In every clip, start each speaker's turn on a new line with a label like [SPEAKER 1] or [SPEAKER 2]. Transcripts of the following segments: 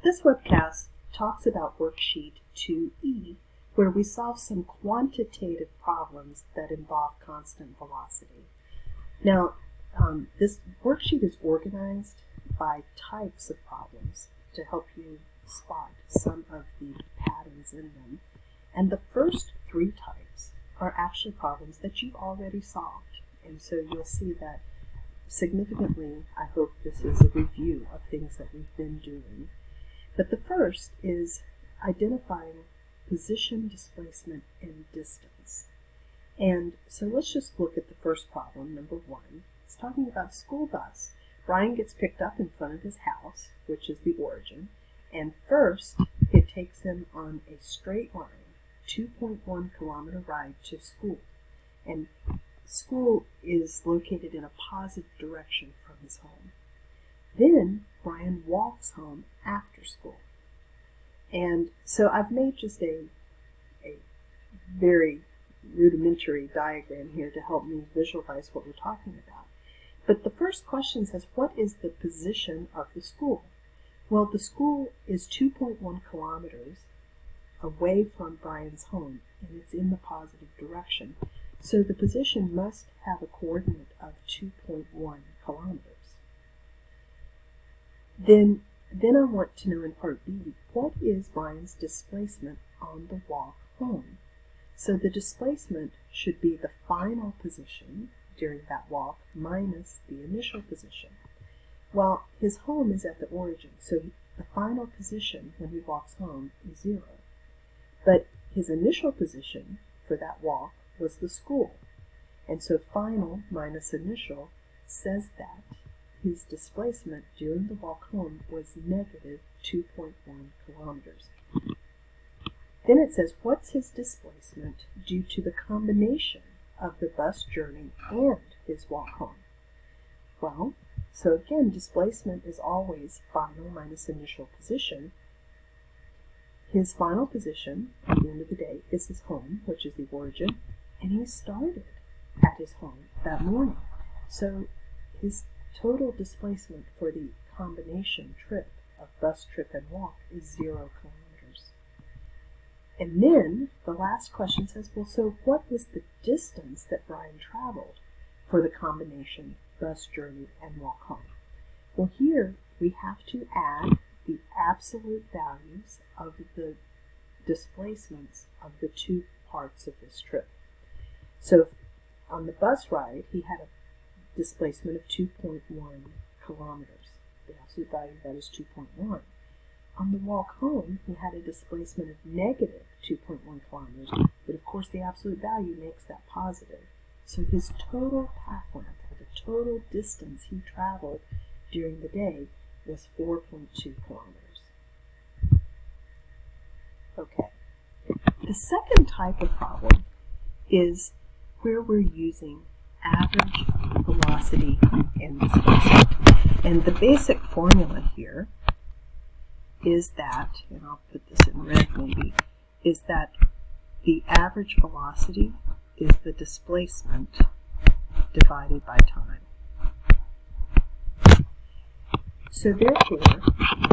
[SPEAKER 1] This webcast talks about Worksheet 2E, where we solve some quantitative problems that involve constant velocity. Now, this worksheet is organized by types of problems to help you spot some of the patterns in them. And the first three types are actually problems that you've already solved. And so you'll see that significantly, I hope this is a review of things that we've been doing. But the first is identifying position, displacement, and distance. And so let's just look at the first problem, number 1. It's talking about school bus. Brian gets picked up in front of his house, which is the origin, and first it takes him on a straight line, 2.1 kilometer ride to school. And school is located in a positive direction from his home. Then Brian walks home after school. And so I've made just a very rudimentary diagram here to help me visualize what we're talking about. But the first question says, what is the position of the school? Well, the school is 2.1 kilometers away from Brian's home, and it's in the positive direction. So the position must have a coordinate of 2.1 kilometers. Then I want to know in part B, what is Brian's displacement on the walk home? So the displacement should be the final position during that walk minus the initial position. Well, his home is at the origin, so the final position when he walks home is 0. But his initial position for that walk was the school. And so final minus initial says that his displacement during the walk home was negative 2.1 kilometers. Then it says, what's his displacement due to the combination of the bus journey and his walk home? Well, so again, displacement is always final minus initial position. His final position at the end of the day is his home, which is the origin, and he started at his home that morning. So his total displacement for the combination trip of bus trip and walk is 0 kilometers. And then the last question says, well, so what is the distance that Brian traveled for the combination bus journey and walk home? Well, here we have to add the absolute values of the displacements of the two parts of this trip. So on the bus ride, he had a displacement of 2.1 kilometers. The absolute value of that is 2.1. On the walk home, he had a displacement of negative 2.1 kilometers, but of course the absolute value makes that positive. So his total path length, or the total distance he traveled during the day, was 4.2 kilometers. Okay. The second type of problem is where we're using average velocity and displacement. And the basic formula here is that, and I'll put this in red maybe, is that the average velocity is the displacement divided by time. So therefore,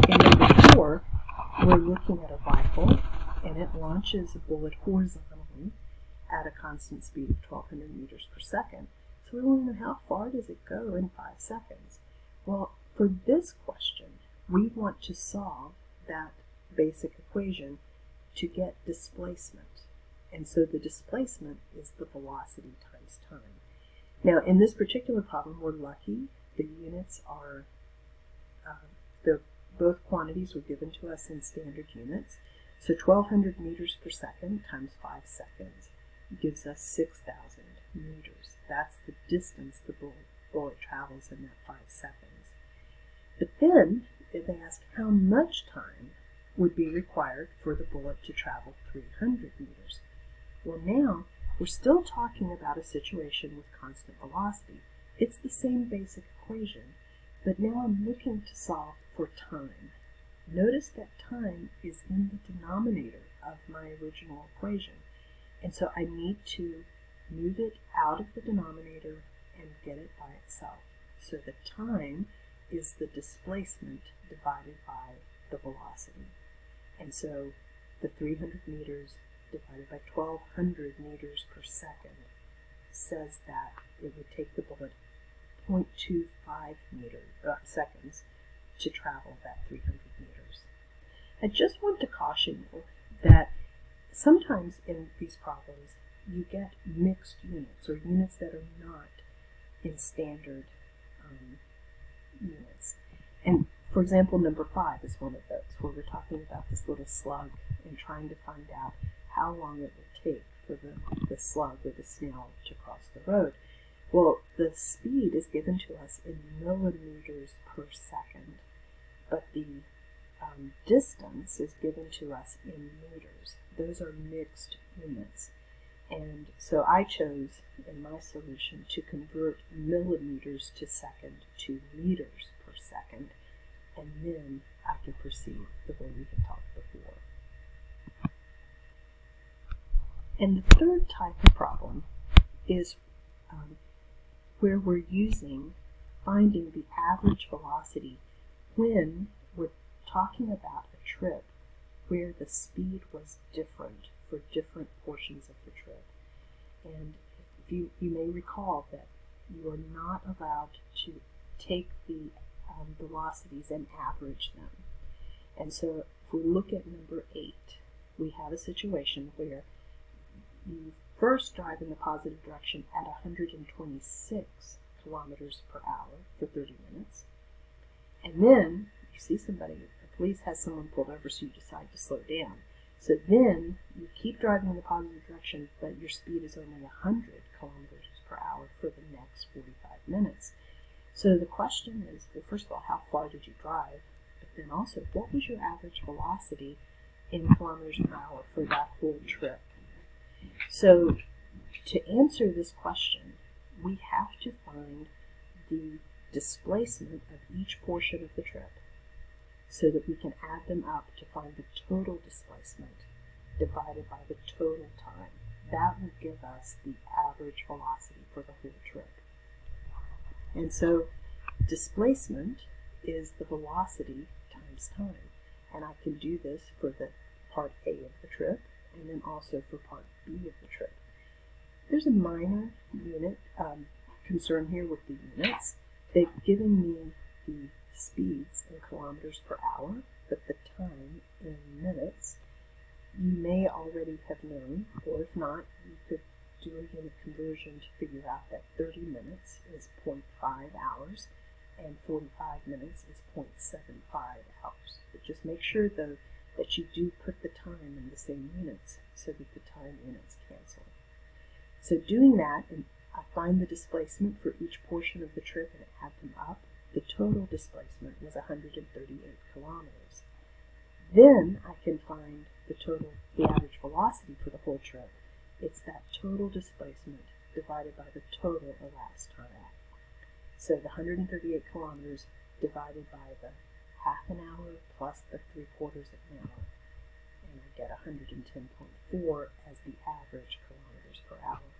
[SPEAKER 1] in number 4, we're looking at a rifle, and it launches a bullet horizontally at a constant speed of 1,200 meters per second. So we want to know, how far does it go in 5 seconds? Well, for this question, we want to solve that basic equation to get displacement. And so the displacement is the velocity times time. Now, in this particular problem, we're lucky. The units are, both quantities were given to us in standard units. So 1,200 meters per second times 5 seconds gives us 6,000 meters. That's the distance the bullet travels in that 5 seconds. But then they asked how much time would be required for the bullet to travel 300 meters. Well, now we're still talking about a situation with constant velocity. It's the same basic equation, but now I'm looking to solve for time. Notice that time is in the denominator of my original equation, and so I need to move it out of the denominator and get it by itself. So the time is the displacement divided by the velocity. And so the 300 meters divided by 1200 meters per second says that it would take the bullet 0.25 seconds to travel that 300 meters. I just want to caution you that sometimes in these problems you get mixed units, or units that are not in standard units. And for example, number 5 is one of those, where we're talking about this little slug and trying to find out how long it will take for the slug or the snail to cross the road. Well, the speed is given to us in millimeters per second, but the distance is given to us in meters. Those are mixed units. And so I chose in my solution to convert millimeters to second to meters per second, and then I can proceed the way we had talked before. And the third type of problem is where we're finding the average velocity when we're talking about a trip where the speed was different for different portions of the trip. And you may recall that you are not allowed to take the velocities and average them. And so if we look at number 8, we have a situation where you first drive in the positive direction at 126 kilometers per hour for 30 minutes. And then you see somebody, the police has someone pulled over, so you decide to slow down. So then you keep driving in the positive direction, but your speed is only 100 kilometers per hour for the next 45 minutes. So the question is, well, first of all, how far did you drive? But then also, what was your average velocity in kilometers per hour for that whole trip? So to answer this question, we have to find the displacement of each portion of the trip so that we can add them up to find the total displacement divided by the total time. That will give us the average velocity for the whole trip. And so displacement is the velocity times time. And I can do this for the part A of the trip and then also for part B of the trip. There's a minor unit concern here with the units. They've given me the speeds in kilometers per hour, but the time in minutes. You may already have known, or if not, you could do a unit conversion to figure out that 30 minutes is 0.5 hours and 45 minutes is 0.75 hours. But just make sure, though, that you do put the time in the same units so that the time units cancel. So doing that, and I find the displacement for each portion of the trip and add them up. The total displacement was 138 kilometers. Then I can find the average velocity for the whole trip. It's that total displacement divided by the total elapsed time. So the 138 kilometers divided by the half an hour plus the 3/4 of an hour. And I get 110.4 as the average kilometers per hour.